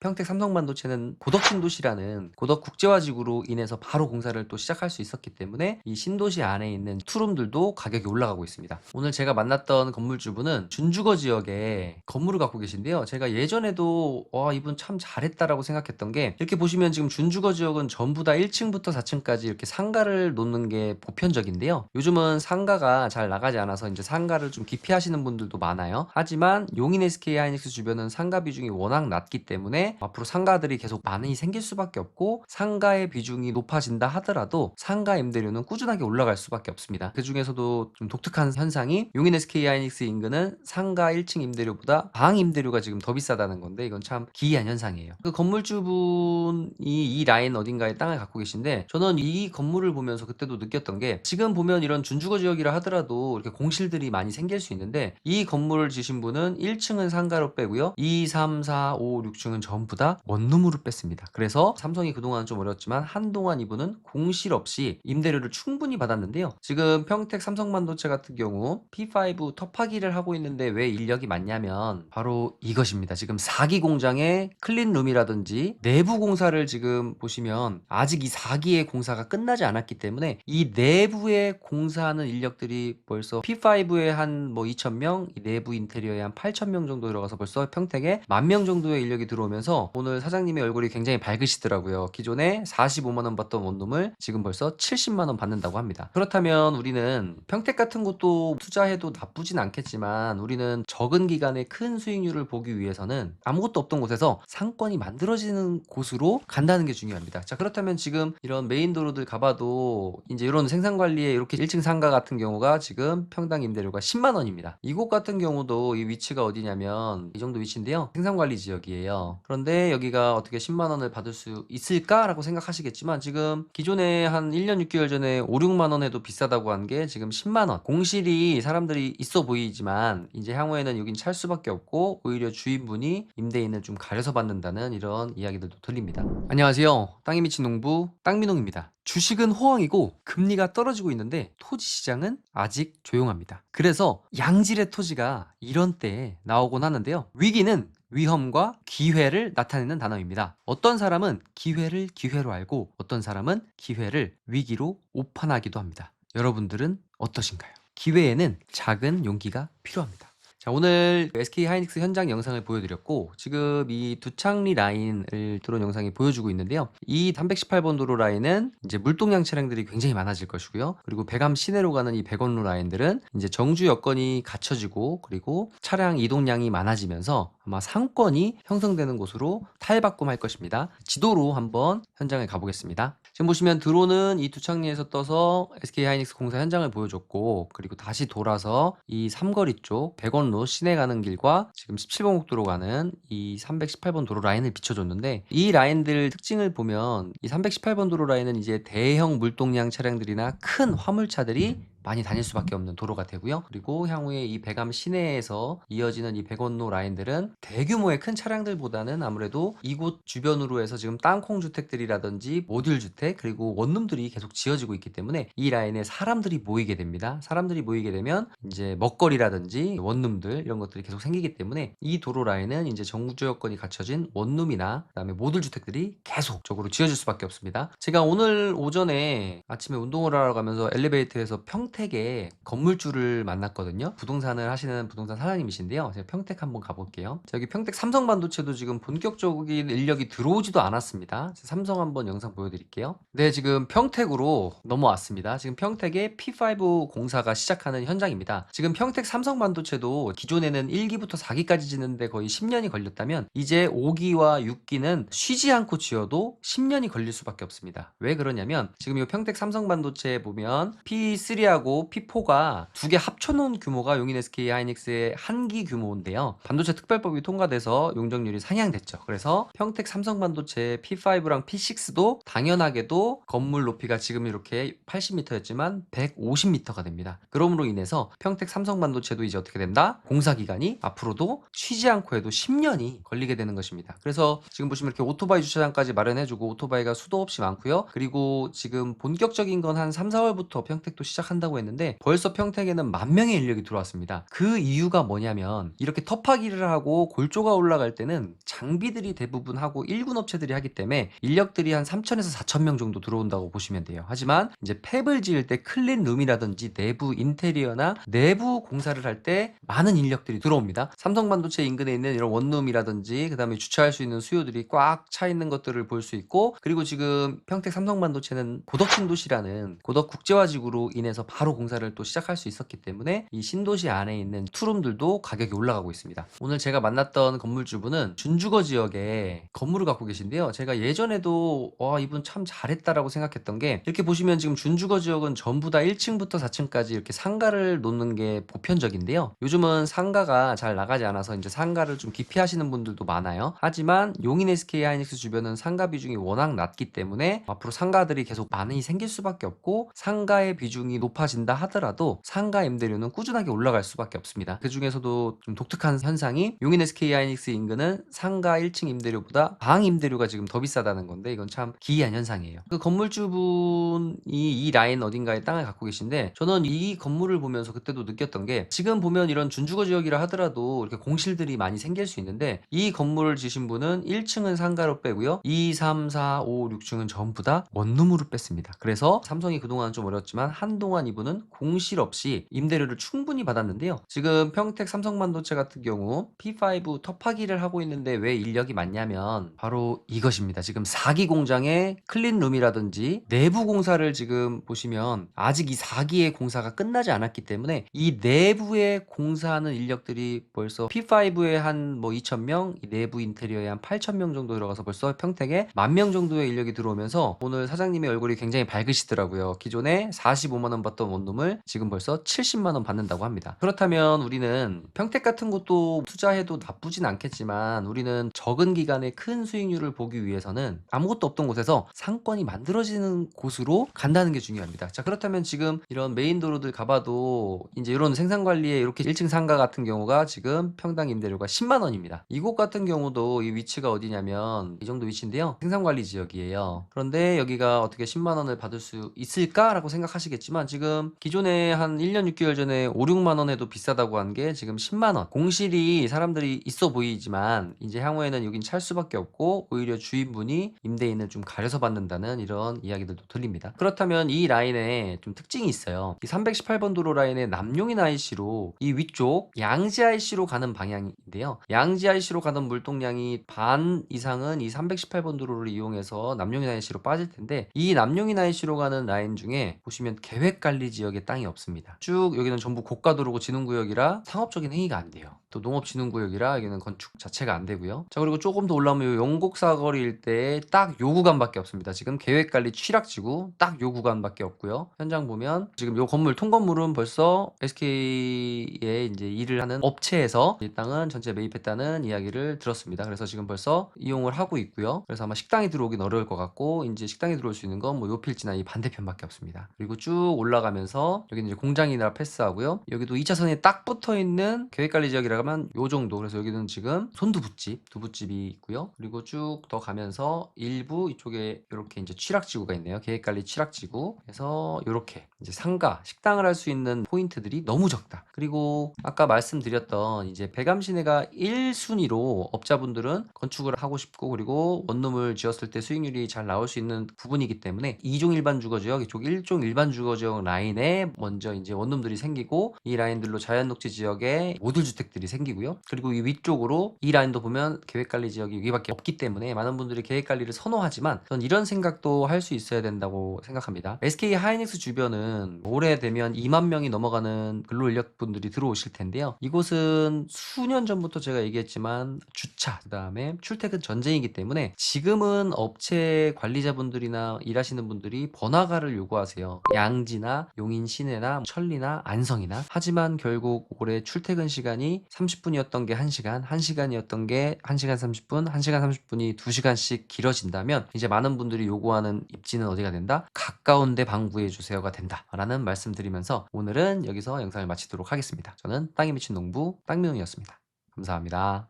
평택 삼성반도체는 고덕 신도시라는 고덕 국제화지구로 인해서 바로 공사를 또 시작할 수 있었기 때문에 이 신도시 안에 있는 투룸들도 가격이 올라가고 있습니다. 오늘 제가 만났던 건물주분은 준주거 지역에 건물을 갖고 계신데요. 제가 예전에도 와, 이분 참 잘했다라고 생각했던 게, 이렇게 보시면 지금 준주거 지역은 전부 다 1층부터 4층까지 이렇게 상가를 놓는 게 보편적인데요. 요즘은 상가가 잘 나가지 않아서 이제 상가를 좀 기피하시는 분들도 많아요. 하지만 용인 SK 하이닉스 주변은 상가 비중이 워낙 낮기 때문에 앞으로 상가들이 계속 많이 생길 수밖에 없고, 상가의 비중이 높아진다 하더라도 상가 임대료는 꾸준하게 올라갈 수밖에 없습니다. 그 중에서도 좀 독특한 현상이, 용인 SK 하이닉스 인근은 상가 1층 임대료보다 방 임대료가 지금 더 비싸다는 건데, 이건 참 기이한 현상이에요. 그 건물주분이 이 라인 어딘가에 땅을 갖고 계신데, 저는 이 건물을 보면서 그때도 느꼈던 게, 지금 보면 이런 준주거 지역이라 하더라도 이렇게 공실들이 많이 생길 수 있는데, 이 건물을 지신 분은 1층은 상가로 빼고요, 2, 3, 4, 5, 6층은 전부 다 원룸으로 뺐습니다. 그래서 삼성이 그동안 좀 어렵지만 한동안 이분은 공실 없이 임대료를 충분히 받았는데요. 지금 평택 삼성반도체 같은 경우 P5 터파기를 하고 있는데 왜 인력이 많냐면 바로 이것입니다. 지금 4기 공장의 클린룸이라든지 내부 공사를 지금 보시면 아직 이 4기의 공사가 끝나지 않았기 때문에 이 내부에 공사하는 인력들이 벌써 P5에 한 뭐 2,000명, 이 내부 인테리어에 한 8,000명 정도 들어가서 벌써 평택에 10,000명 정도의 인력이 들어오면서 오늘 사장님의 얼굴이 굉장히 밝으시더라고요. 기존에 45만 원 받던 원룸을 지금 벌써 70만 원 받는다고 합니다. 그렇다면 우리는 평택 같은 곳도 투자해도 나쁘진 않겠지만, 우리는 적은 기간에 큰 수익률을 보기 위해서는 아무것도 없던 곳에서 상권이 만들어지는 곳으로 간다는 게 중요합니다. 자, 그렇다면 지금 이런 메인 도로들 가봐도 이제 이런 생산관리에 이렇게 1층 상가 같은 경우가 지금 평당 임대료가 10만 원입니다. 이곳 같은 경우도 이 위치가 어디냐면 이 정도 위치인데요. 생산관리 지역이에요. 그런데 여기가 어떻게 10만 원을 받을 수 있을까라고 생각하시겠지만, 지금 기존에 한 1년 6개월 전에 5, 6만 원 해도 비싸다고 한 게 지금 10만 원. 공실이 사람들이 있어 보이지만 이제 향후에는 여긴 찰 수밖에 없고, 오히려 주인분이 임대인을 좀 가려서 받는다는 이런 이야기들도 들립니다. 안녕하세요. 땅이 미친 농부 땅민홍입니다. 주식은 호황이고 금리가 떨어지고 있는데 토지 시장은 아직 조용합니다. 그래서 양질의 토지가 이런 때에 나오곤 하는데요. 위기는 위험과 기회를 나타내는 단어입니다. 어떤 사람은 기회를 기회로 알고, 어떤 사람은 기회를 위기로 오판하기도 합니다. 여러분들은 어떠신가요? 기회에는 작은 용기가 필요합니다. 자, 오늘 SK 하이닉스 현장 영상을 보여드렸고, 지금 이 두창리 라인을 들어온 영상이 보여주고 있는데요. 이 318번 도로 라인은 이제 물동량 차량들이 굉장히 많아질 것이고요. 그리고 배감 시내로 가는 이 백원로 라인들은 이제 정주 여건이 갖춰지고, 그리고 차량 이동량이 많아지면서 아마 상권이 형성되는 곳으로 탈바꿈할 것입니다. 지도로 한번 현장을 가보겠습니다. 지금 보시면 드론은 이 두창리에서 떠서 SK 하이닉스 공사 현장을 보여줬고, 그리고 다시 돌아서 이 삼거리 쪽 백원로 시내 가는 길과 지금 17번 국도로 가는 이 318번 도로 라인을 비춰줬는데, 이 라인들 특징을 보면 이 318번 도로 라인은 이제 대형 물동량 차량들이나 큰 화물차들이 많이 다닐 수밖에 없는 도로가 되고요. 그리고 향후에 이 배감 시내에서 이어지는 이 백원로 라인들은 대규모의 큰 차량들보다는 아무래도 이곳 주변으로 해서 지금 땅콩 주택들이라든지 모듈 주택, 그리고 원룸들이 계속 지어지고 있기 때문에 이 라인에 사람들이 모이게 됩니다. 사람들이 모이게 되면 이제 먹거리라든지 원룸들 이런 것들이 계속 생기기 때문에 이 도로 라인은 이제 정부 여건이 갖춰진 원룸이나 그다음에 모듈 주택들이 계속적으로 지어질 수밖에 없습니다. 제가 오늘 오전에 아침에 운동을 하러 가면서 엘리베이터에서 평택에 건물주를 만났거든요. 부동산을 하시는 부동산 사장님이신데요. 제가 평택 한번 가볼게요. 자, 여기 평택 삼성반도체도 지금 본격적인 인력이 들어오지도 않았습니다. 삼성 한번 영상 보여드릴게요. 네, 지금 평택으로 넘어왔습니다. 지금 평택에 P5 공사가 시작하는 현장입니다. 지금 평택 삼성반도체도 기존에는 1기부터 4기까지 짓는데 거의 10년이 걸렸다면, 이제 5기와 6기는 쉬지 않고 지어도 10년이 걸릴 수밖에 없습니다. 왜 그러냐면, 지금 이 평택 삼성반도체에 보면 P3하고 P4가 두 개 합쳐놓은 규모가 용인 SK 하이닉스의 한 기 규모인데요. 반도체 특별법이 통과돼서 용적률이 상향됐죠. 그래서 평택 삼성반도체 P5랑 P6도 당연하게도 건물 높이가 지금 이렇게 80m였지만 150m가 됩니다. 그러므로 인해서 평택 삼성반도체도 이제 어떻게 된다? 공사 기간이 앞으로도 쉬지 않고 해도 10년이 걸리게 되는 것입니다. 그래서 지금 보시면 이렇게 오토바이 주차장까지 마련해주고, 오토바이가 수도 없이 많고요. 그리고 지금 본격적인 건 한 3, 4월부터 평택도 시작한다고 한다고 했는데 벌써 평택에는 10,000명의 인력이 들어왔습니다. 그 이유가 뭐냐면 이렇게 터파기를 하고 골조가 올라갈 때는 장비들이 대부분 하고 일군 업체들이 하기 때문에 인력들이 한 3,000에서 4,000명 정도 들어온다고 보시면 돼요. 하지만 이제 팹을 지을 때 클린 룸이라든지 내부 인테리어나 내부 공사를 할 때 많은 인력들이 들어옵니다. 삼성반도체 인근에 있는 이런 원룸이라든지 그다음에 주차할 수 있는 수요들이 꽉 차 있는 것들을 볼 수 있고, 그리고 지금 평택 삼성반도체는 고덕 신도시라는 고덕 국제화지구로 인해서 바로 공사를 또 시작할 수 있었기 때문에 이 신도시 안에 있는 투룸들도 가격이 올라가고 있습니다. 오늘 제가 만났던 건물주분은 준주거 지역에 건물을 갖고 계신데요. 제가 예전에도 와, 이분 참 잘했다라고 생각했던 게, 이렇게 보시면 지금 준주거 지역은 전부 다 1층부터 4층까지 이렇게 상가를 놓는 게 보편적인데요. 요즘은 상가가 잘 나가지 않아서 이제 상가를 좀 기피하시는 분들도 많아요. 하지만 용인 SK 하이닉스 주변은 상가 비중이 워낙 낮기 때문에 앞으로 상가들이 계속 많이 생길 수밖에 없고, 상가의 비중이 높아진다 하더라도 상가 임대료는 꾸준하게 올라갈 수밖에 없습니다. 그 중에서도 좀 독특한 현상이 용인 SK 하이닉스 인근은 상가 1층 임대료보다 방 임대료가 지금 더 비싸다는 건데, 이건 참 기이한 현상이에요. 그 건물주분이 이 라인 어딘가에 땅을 갖고 계신데, 저는 이 건물을 보면서 그때도 느꼈던 게, 지금 보면 이런 준주거 지역이라 하더라도 이렇게 공실들이 많이 생길 수 있는데, 이 건물을 지신 분은 1층은 상가로 빼고요, 2, 3, 4, 5, 6층은 전부 다 원룸으로 뺐습니다. 그래서 삼성이 그동안 좀 어렵지만 한동안 이분은 공실 없이 임대료를 충분히 받았는데요. 지금 평택 삼성반도체 같은 경우 P5 터파기를 하고 있는데 왜 인력이 많냐면 바로 이것입니다. 지금 4기 공장의 클린룸이라든지 내부 공사를 지금 보시면 아직 이 4기의 공사가 끝나지 않았기 때문에 이 내부에 공사하는 인력들이 벌써 P5에 한 뭐 2,000명, 이 내부 인테리어에 한 8,000명 정도 들어가서 벌써 평택에 10,000명 정도의 인력이 들어오면서 오늘 사장님의 얼굴이 굉장히 밝으시더라고요. 기존에 45만 원 받던 원룸을 지금 벌써 70만 원 받는다고 합니다. 그렇다면 우리는 평택 같은 곳도 투자해도 나쁘진 않겠지만, 우리는 적은 기간에 큰 수익률을 보기 위해서는 아무것도 없던 곳에서 상권이 만들어지는 곳으로 간다는 게 중요합니다. 자, 그렇다면 지금 이런 메인 도로들 가봐도 이제 이런 생산 관리에 이렇게 1층 상가 같은 경우가 지금 평당 임대료가 10만 원입니다. 이곳 같은 경우도 이 위치가 어디냐면 이 정도 위치인데요. 생산 관리 지역이에요. 그런데 여기가 어떻게 10만 원을 받을 수 있을까라고 생각하시겠지만, 지금 기존에 한 1년 6개월 전에 5, 6만 원 해도 비싸다고 한 게 지금 10만 원. 공실이 사람들이 있어 보이지만 이제 향후에는 여긴 찰 수밖에 없고, 오히려 주인분이 임대인을 좀 가려서 받는다는 이런 이야기들도 들립니다. 그렇다면 이 라인에 좀 특징이 있어요. 이 318번 도로 라인의 남용인 IC로 이 위쪽 양지 IC로 가는 방향인데요. 양지 IC로 가던 물동량이 반 이상은 이 318번 도로를 이용해서 남용인 IC로 빠질 텐데, 이 남용인 IC로 가는 라인 중에 보시면 계획관리 지역에 땅이 없습니다. 쭉 여기는 전부 고가도로고 진흥구역이라 상업적인 행위가 안 돼요. 또 농업진흥구역이라 여기는 건축 자체가 안 되고요. 자, 그리고 조금 더 올라오면 요 영곡사거리 일대에 딱 요 구간밖에 없습니다. 지금 계획관리 취락지구 딱 요 구간밖에 없고요. 현장 보면 지금 요 건물 통건물은 벌써 SK에 이제 일을 하는 업체에서 이 땅은 전체 매입했다는 이야기를 들었습니다. 그래서 지금 벌써 이용을 하고 있고요. 그래서 아마 식당이 들어오긴 어려울 것 같고, 이제 식당이 들어올 수 있는 건 뭐 요 필지나 이 반대편밖에 없습니다. 그리고 쭉 올라가면서 여기는 이제 공장이나 패스하고요. 여기도 2차선에 딱 붙어 있는 계획관리 지역이라 하면 요 정도. 그래서 여기는 지금 손두부집, 두부집이 있고요. 그리고 쭉 더 가면서 일부 이쪽에 이렇게 이제 취락지구가 있네요. 계획관리 취락지구. 그래서 이렇게 이제 상가, 식당을 할 수 있는 포인트들이 너무 적다. 그리고 아까 말씀드렸던 이제 배감 시내가 1순위로 업자분들은 건축을 하고 싶고, 그리고 원룸을 지었을 때 수익률이 잘 나올 수 있는 부분이기 때문에 2종 일반 주거지역, 이쪽 1종 일반 주거지역 라인에 먼저 이제 원룸들이 생기고, 이 라인들로 자연녹지 지역에 모듈 주택들이 생기고요. 그리고 이 위쪽으로 이 라인도 보면 계획관리 지역이 여기밖에 없기 때문에 많은 분들이 계획관리를 선호하지만, 전 이런 생각도 할 수 있어야 된다고 생각합니다. SK 하이닉스 주변은 올해 되면 2만 명이 넘어가는 근로인력분들이 들어오실 텐데요. 이곳은 수년 전부터 제가 얘기했지만 주차, 그 다음에 출퇴근 전쟁이기 때문에 지금은 업체 관리자분들이나 일하시는 분들이 번화가를 요구하세요. 양지나 용인 시내나 천리나 안성이나. 하지만 결국 올해 출퇴근 시간이 30분이었던 게 1시간, 1시간이었던 게 1시간 30분, 1시간 30분이 2시간씩 길어진다면 이제 많은 분들이 요구하는 입지는 어디가 된다? 가까운 데 방구해 주세요가 된다 라는 말씀드리면서 오늘은 여기서 영상을 마치도록 하겠습니다. 저는 땅에 미친 농부 땅민웅이었습니다. 감사합니다.